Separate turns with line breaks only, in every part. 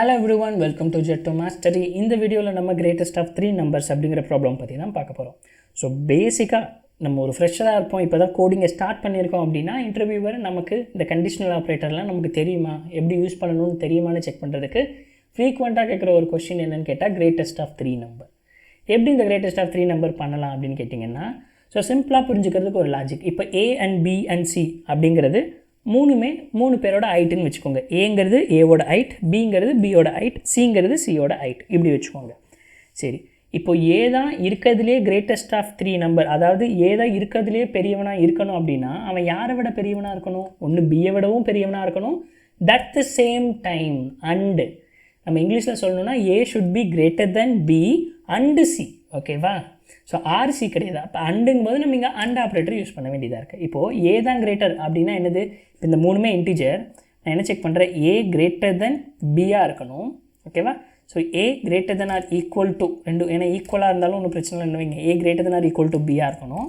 Hello everyone, welcome to Jet to Mastery. இந்த வீடியோவில் நம்ம greatest of 3 numbers அப்படிங்கிற ப்ராப்ளம் பற்றி தான் பார்க்க போகிறோம். ஸோ பேசிக்காக நம்ம ஒரு ஃப்ரெஷராக இருப்போம், இப்போ தான் கோடிங்கை ஸ்டார்ட் பண்ணியிருக்கோம் அப்படின்னா இன்டர்வியூவர் நமக்கு இந்த கண்டிஷனல் ஆப்ரேட்டர்லாம் நமக்கு தெரியுமா, எப்படி யூஸ் பண்ணணும்னு தெரியுமான்னு செக் பண்ணுறதுக்கு ஃப்ரீக்வெண்ட்டாக கேட்குற ஒரு கொஸ்டின் என்னென்னு கேட்டால் greatest of 3 நம்பர். எப்படி இந்த greatest of 3 நம்பர் பண்ணலாம் அப்படின்னு கேட்டிங்கன்னா, ஸோ சிம்பிளாக புரிஞ்சுக்கிறதுக்கு ஒரு லாஜிக். இப்போ A and B and C அப்படிங்கிறது மூணு பேரோட ஹைட்டுன்னு வச்சுக்கோங்க. ஏங்கிறது ஏவோட ஹைட், பிங்கிறது பியோட ஹைட், சிங்கிறது சியோட ஹைட், இப்படி வச்சுக்கோங்க. சரி, இப்போ ஏ தான் இருக்கிறதுலே கிரேட்டஸ்ட் ஆஃப் 3 நம்பர், அதாவது ஏ தான் இருக்கிறதுலே பெரியவனாக இருக்கணும் அப்படின்னா அவன் யாரை விட பெரியவனாக இருக்கணும்? ஒன்று பியை விடவும் பெரியவனாக இருக்கணும். That the same time and நம்ம இங்கிலீஷில் சொல்லணும்னா A should be greater than B and C. ஓகேவா? ஸோ ஆர்சி கிடையாது. அப்போ அண்டுங்கும் போது நம்ம இங்கே அண்ட் ஆப்ரேட்டர் யூஸ் பண்ண வேண்டியதாக இருக்குது. இப்போது ஏ தான் கிரேட்டர் அப்படின்னா என்னது? இப்போ இந்த மூணுமே இன்டிஜர். நான் என்ன செக் பண்ணுறேன்? ஏ கிரேட்டர் தென் பியாக இருக்கணும். ஓகேவா? So A greater than or equal to ரெண்டு, ஏன்னா ஈக்குவலாக இருந்தாலும் ஒன்றும் பிரச்சனை இல்லை வைங்க. A greater than or equal to பியாக இருக்கணும்.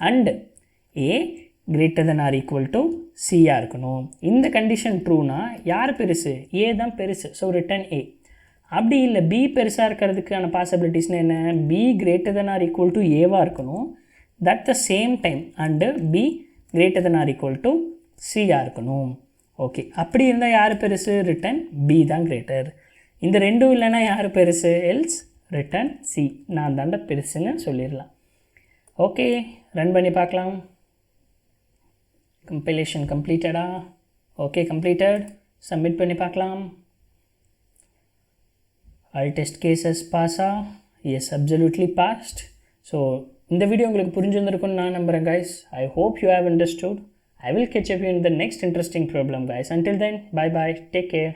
And A greater than or equal to சியாக இருக்கணும். இந்த கண்டிஷன் ட்ரூனா யார் பெருசு? ஏ தான் பெருசு. So return A. அப்படி இல்லை, பி பெருசாக இருக்கிறதுக்கான பாசிபிலிட்டிஸ்னு என்ன? B greater than or equal to ஏவாக இருக்கணும். That the same time and B greater than or equal to சியாக இருக்கணும். ஓகே, அப்படி இருந்தால் யார் பெருசு? ரிட்டன் பி தான் கிரேட்டர். இந்த ரெண்டும் இல்லைன்னா யார் பெருசு? Else return C. நான் தாண்ட பெருசுன்னு சொல்லிடலாம். ஓகே, ரன் பண்ணி பார்க்கலாம். கம்பைலேஷன் கம்ப்ளீட்டடா? Okay, completed. சப்மிட் பண்ணி பார்க்கலாம். All test cases passa? Yes, absolutely passed. So இந்த வீடியோ உங்களுக்கு புரிஞ்சிருந்திருக்கும்னு நான் நம்புகிறேன் guys. I hope you have understood. I will catch up you in the next interesting problem guys. Until then, bye bye, take care.